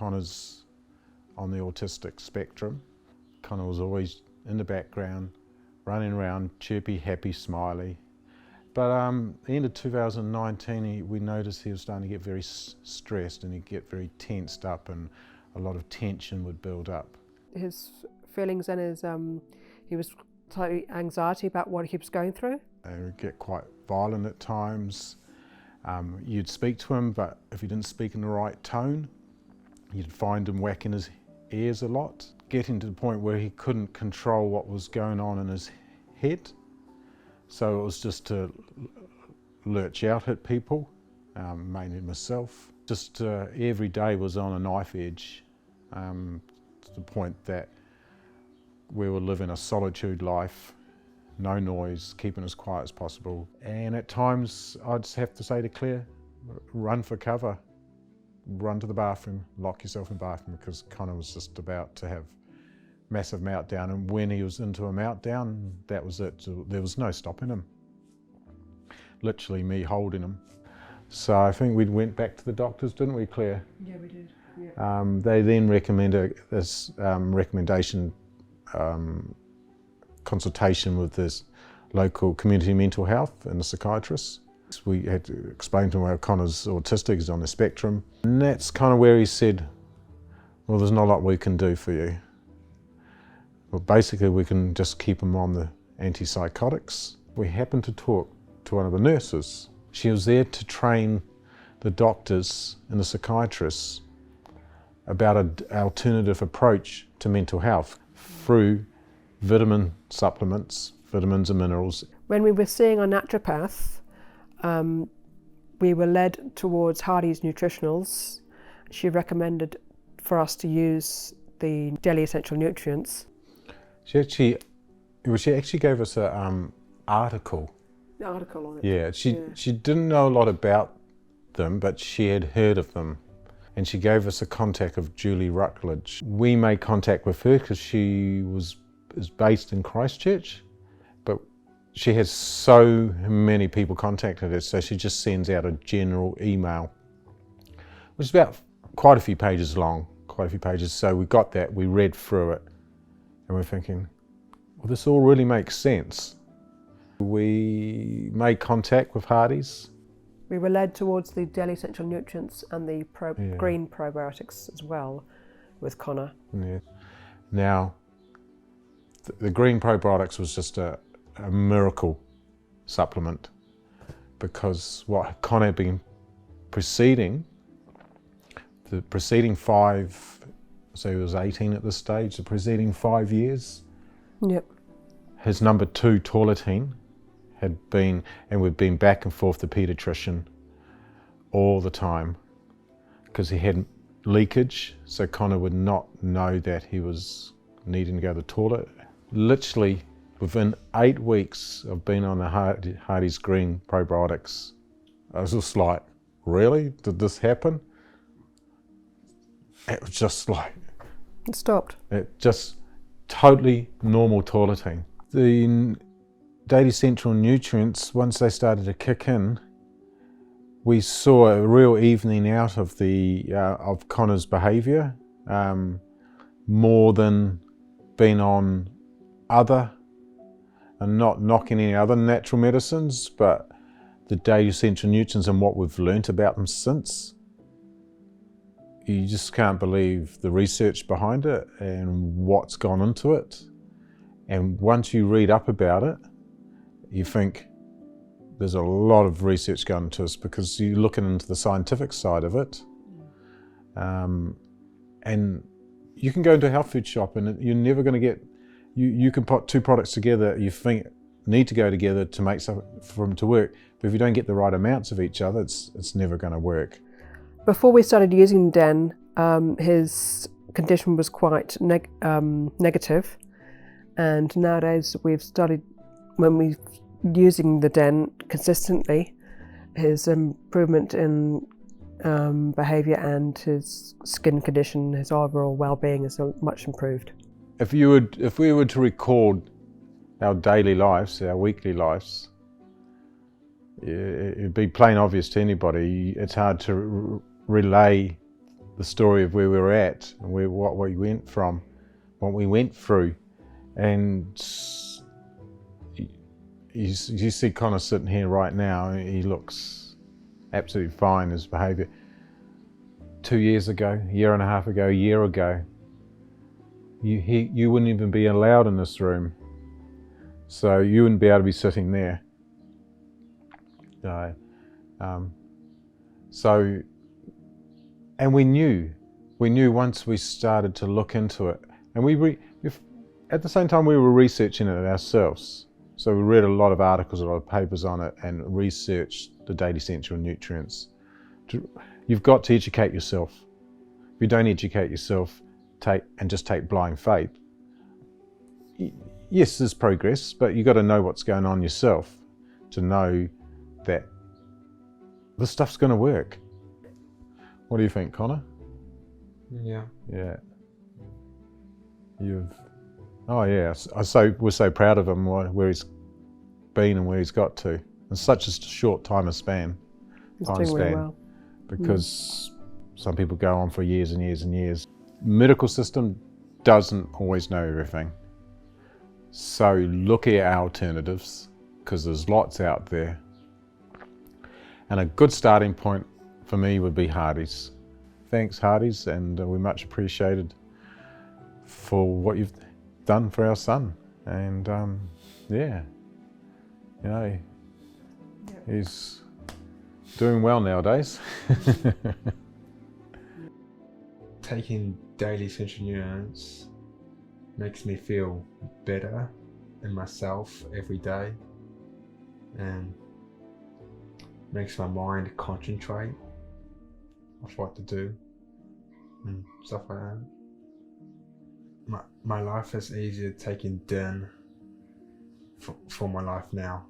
Connor's on the autistic spectrum. Connor was always in the background, running around, chirpy, happy, smiley. But at the end of 2019, we noticed he was starting to get very stressed, and he'd get very tensed up, and a lot of tension would build up. His feelings and he was slightly anxiety about what he was going through. He would get quite violent at times. You'd speak to him, but if you didn't speak in the right tone, you'd find him whacking his ears a lot, getting to the point where he couldn't control what was going on in his head. So it was just to lurch out at people, mainly myself. Just every day was on a knife edge, to the point that we were living a solitude life, no noise, keeping as quiet as possible. And at times I'd just have to say to Claire, run for cover, run to the bathroom, lock yourself in the bathroom, because Connor was just about to have massive meltdown, and when he was into a meltdown, that was it. There was no stopping him. Literally me holding him. So I think we went back to the doctors, didn't we, Claire? Yeah, we did. Yeah. They then recommended this consultation with this local community mental health and the psychiatrist. We had to explain to him how Connor's autistic, is on the spectrum. And that's kind of where he said, well, there's not a lot we can do for you. Well, basically we can just keep him on the antipsychotics. We happened to talk to one of the nurses. She was there to train the doctors and the psychiatrists about an alternative approach to mental health through vitamin supplements, vitamins and minerals. When we were seeing our naturopath, we were led towards Hardy Nutritionals. She recommended for us to use the daily essential nutrients. She actually gave us an article. The article on it. Yeah, she didn't know a lot about them, but she had heard of them. And she gave us a contact of Julie Rutledge. We made contact with her because she is based in Christchurch, but she has so many people contacted her, so she just sends out a general email, which is about quite a few pages long, So we got that, we read through it, and we're thinking, well, this all really makes sense. We made contact with Hardy's. We were led towards the daily essential nutrients and the green probiotics as well with Connor. Yeah. Now, the green probiotics was just a miracle supplement, because what Connor had been the preceding 5, so he was 18 at this stage, the preceding 5 years, yep. His number 2 toiletine had been, and we'd been back and forth to paediatrician all the time, because he had leakage, so Connor would not know that he was needing to go to the toilet. Literally within 8 weeks of being on the Hardy's Green Probiotics, I was just like, really? Did this happen? It was just like... It stopped. It just totally normal toileting. The daily essential nutrients, once they started to kick in, we saw a real evening out of of Connor's behaviour, more than being on other, and not knocking any other natural medicines, but the daily essential nutrients and what we've learnt about them since. You just can't believe the research behind it and what's gone into it. And once you read up about it, you think there's a lot of research going into this, because you're looking into the scientific side of it. And you can go into a health food shop and you're never going to get, you can put 2 products together you think need to go together to make something for them to work, but if you don't get the right amounts of each other, it's never going to work. Before we started using Den, his condition was quite negative, and nowadays we've started, when we're using the Den consistently, his improvement in behaviour and his skin condition, his overall well-being is much improved. If we were to record our daily lives, our weekly lives, it'd be plain obvious to anybody. It's hard to relay the story of where we were at and what we went from, what we went through. And you see Connor sitting here right now, he looks absolutely fine, his behaviour. 2 years ago, a year and a half ago, a year ago, you wouldn't even be allowed in this room. So you wouldn't be able to be sitting there. And we knew once we started to look into it, and at the same time we were researching it ourselves. So we read a lot of articles, a lot of papers on it, and researched the daily essential nutrients. You've got to educate yourself. If you don't educate yourself, just take blind faith. Yes, there's progress, but you've got to know what's going on yourself to know that this stuff's going to work. What do you think, Connor? Yeah. Yeah. Oh yeah, we're so proud of him, where he's been and where he's got to in such a short time span. He's doing really well. Because some people go on for years and years and years. Medical system doesn't always know everything. So look at our alternatives, because there's lots out there. And a good starting point for me would be Hardy's. Thanks, Hardy's, and we're much appreciated for what you've done for our son. And yeah, you know, he's doing well nowadays. Taking daily essential nutrients makes me feel better in myself every day, and makes my mind concentrate on what to do and stuff like that. My life is easier taking din for my life now.